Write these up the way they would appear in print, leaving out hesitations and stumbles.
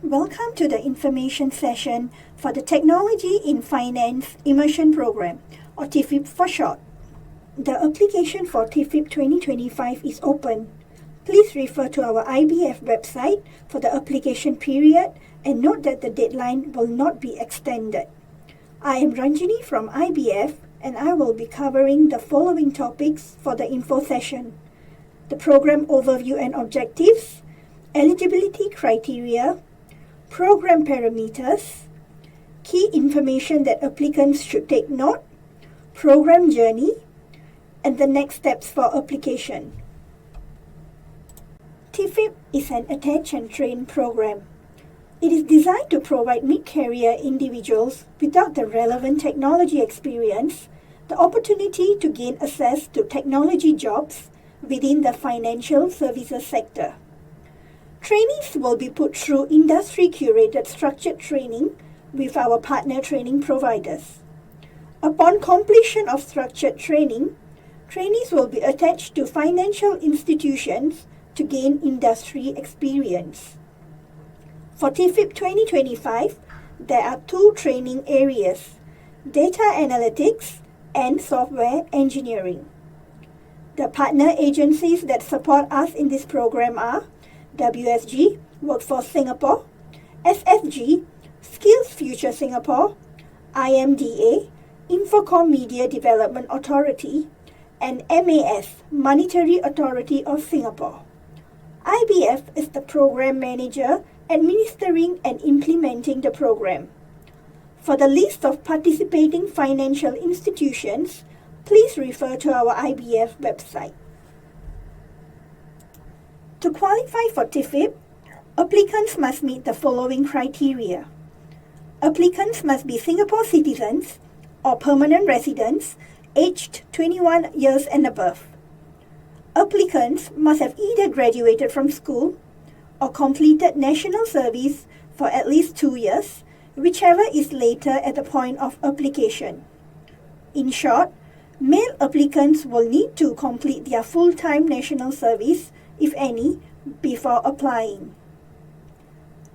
Welcome to the information session for the Technology in Finance Immersion Programme, or TFIP for short. The application for TFIP 2025 is open. Please refer to our IBF website for the application period and note that the deadline will not be extended. I am Ranjini from IBF and I will be covering the following topics for the info session: the program overview and objectives, eligibility criteria, program parameters, key information that applicants should take note, program journey, and the next steps for application. TFIP is an attach and train program. It is designed to provide mid-career individuals without the relevant technology experience the opportunity to gain access to technology jobs within the financial services sector. Trainees will be put through industry-curated structured training with our partner training providers. Upon completion of structured training, trainees will be attached to financial institutions to gain industry experience. For TFIP 2025, there are two training areas: data analytics and software engineering. The partner agencies that support us in this program are WSG, Workforce Singapore, SSG, Skills Future Singapore, IMDA, Infocom Media Development Authority, and MAS, Monetary Authority of Singapore. IBF is the program manager administering and implementing the program. For the list of participating financial institutions, please refer to our IBF website. To qualify for TFIP, applicants must meet the following criteria. Applicants must be Singapore citizens or permanent residents aged 21 years and above. Applicants must have either graduated from school or completed national service for at least 2 years, whichever is later at the point of application. In short, male applicants will need to complete their full-time national service, if any, before applying.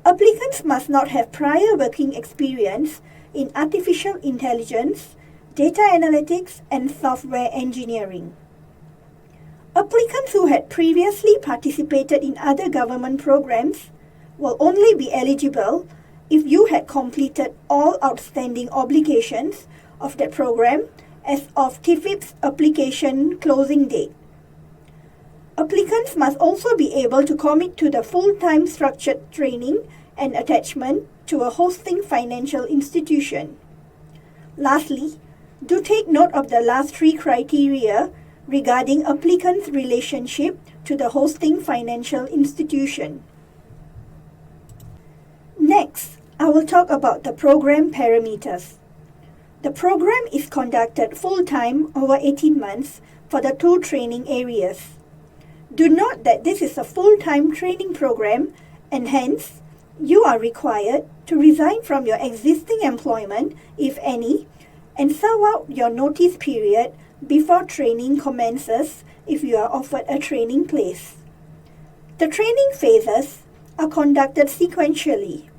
Applicants must not have prior working experience in artificial intelligence, data analytics, and software engineering. Applicants who had previously participated in other government programs will only be eligible if you had completed all outstanding obligations of that program as of TFIP's application closing date. Applicants must also be able to commit to the full-time structured training and attachment to a hosting financial institution. Lastly, do take note of the last three criteria regarding applicants' relationship to the hosting financial institution. Next, I will talk about the program parameters. The program is conducted full-time over 18 months for the two training areas. Do note that this is a full-time training program and hence, you are required to resign from your existing employment, if any, and serve out your notice period before training commences if you are offered a training place. The training phases are conducted sequentially.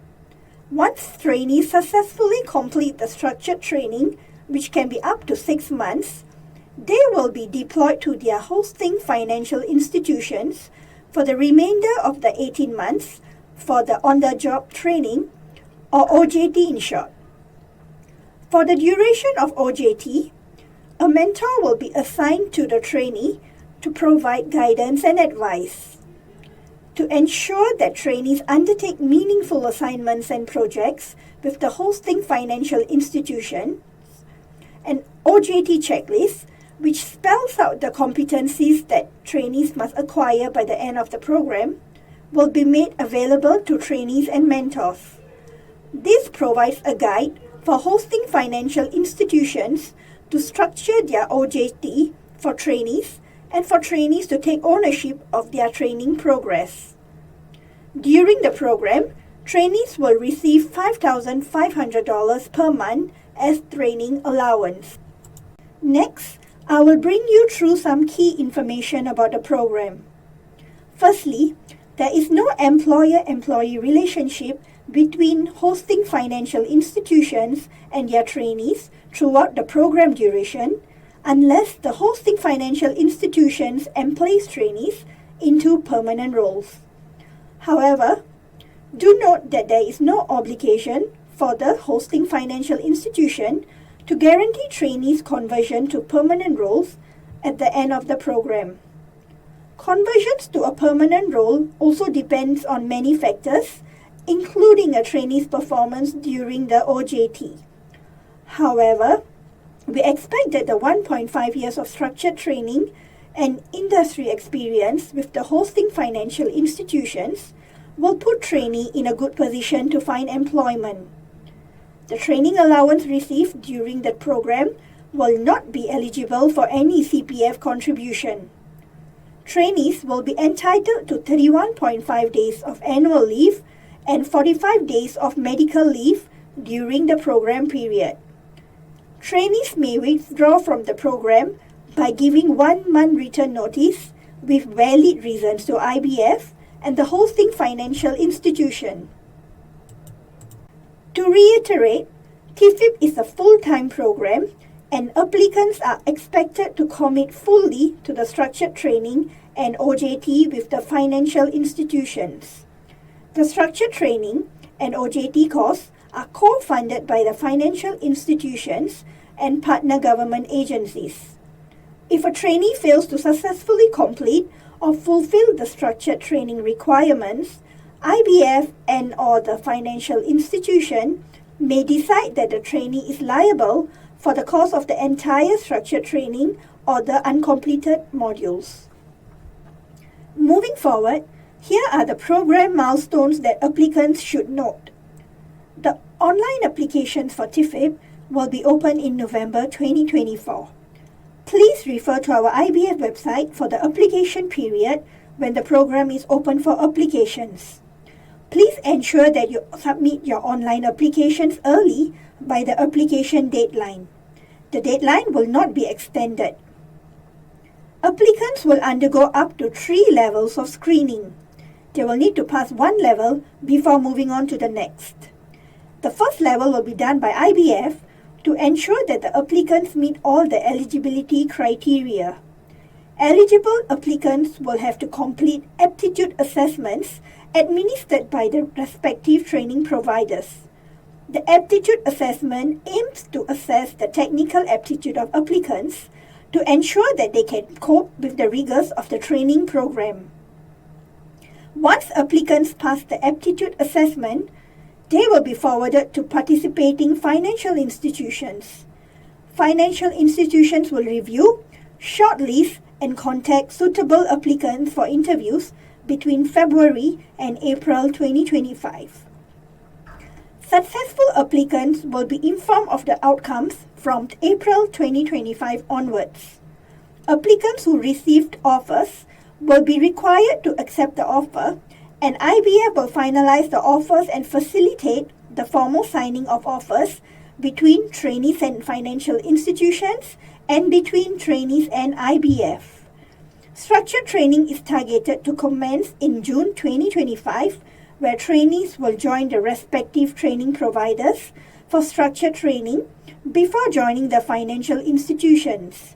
Once trainees successfully complete the structured training, which can be up to 6 months, they will be deployed to their hosting financial institutions for the remainder of the 18 months for the on-the-job training, or OJT in short. For the duration of OJT, a mentor will be assigned to the trainee to provide guidance and advice. To ensure that trainees undertake meaningful assignments and projects with the hosting financial institution, an OJT checklist, which spells out the competencies that trainees must acquire by the end of the program, will be made available to trainees and mentors. This provides a guide for hosting financial institutions to structure their OJT for trainees and for trainees to take ownership of their training progress. During the program, trainees will receive $5,500 per month as training allowance. Next, I will bring you through some key information about the program. Firstly, There is no employer-employee relationship between hosting financial institutions and their trainees throughout the program duration unless the hosting financial institutions employs trainees into permanent roles. However, do note that there is no obligation for the hosting financial institution to guarantee trainees' conversion to permanent roles at the end of the program. Conversions to a permanent role also depends on many factors, including a trainee's performance during the OJT. However, we expect that the 1.5 years of structured training and industry experience with the hosting financial institutions will put trainee in a good position to find employment. The training allowance received during the program will not be eligible for any CPF contribution. Trainees will be entitled to 31.5 days of annual leave and 45 days of medical leave during the program period. Trainees may withdraw from the program by giving 1 month written notice with valid reasons to IBF and the hosting financial institution. To reiterate, TFIP is a full-time program and applicants are expected to commit fully to the structured training and OJT with the financial institutions. The structured training and OJT costs are co-funded by the financial institutions and partner government agencies. If a trainee fails to successfully complete or fulfill the structured training requirements, IBF and/or the financial institution may decide that the trainee is liable for the cost of the entire structured training or the uncompleted modules. Moving forward, here are the program milestones that applicants should note. The online applications for TFIP will be open in November 2024. Please refer to our IBF website for the application period when the program is open for applications. Please ensure that you submit your online applications early by the application deadline. The deadline will not be extended. Applicants will undergo up to 3 levels of screening. They will need to pass 1 level before moving on to the next. The first level will be done by IBF to ensure that the applicants meet all the eligibility criteria. Eligible applicants will have to complete aptitude assessments administered by the respective training providers. The aptitude assessment aims to assess the technical aptitude of applicants to ensure that they can cope with the rigors of the training program. Once applicants pass the aptitude assessment, they will be forwarded to participating financial institutions. Financial institutions will review, shortlist, and contact suitable applicants for interviews between February and April 2025. Successful applicants will be informed of the outcomes from April 2025 onwards. Applicants who received offers will be required to accept the offer, and IBF will finalize the offers and facilitate the formal signing of offers between trainees and financial institutions and between trainees and IBF. Structured training is targeted to commence in June 2025, where trainees will join the respective training providers for structured training before joining the financial institutions.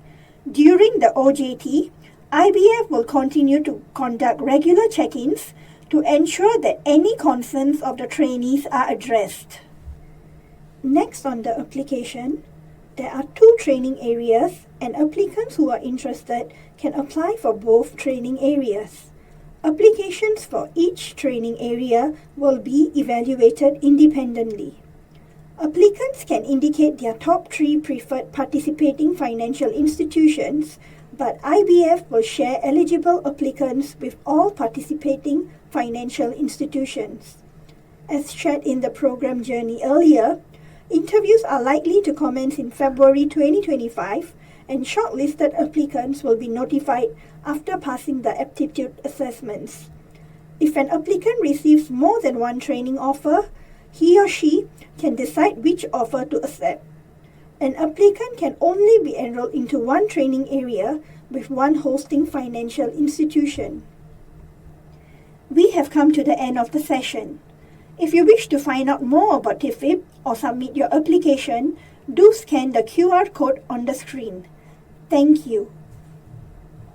During the OJT, IBF will continue to conduct regular check-ins to ensure that any concerns of the trainees are addressed. Next on the application, there are 2 training areas, and applicants who are interested can apply for both training areas. Applications for each training area will be evaluated independently. Applicants can indicate their top 3 preferred participating financial institutions, but IBF will share eligible applicants with all participating financial institutions. As shared in the program journey earlier, interviews are likely to commence in February 2025, and shortlisted applicants will be notified after passing the aptitude assessments. If an applicant receives more than 1 training offer, he or she can decide which offer to accept. An applicant can only be enrolled into 1 training area with 1 hosting financial institution. We have come to the end of the session. If you wish to find out more about TFIP or submit your application, do scan the QR code on the screen. Thank you.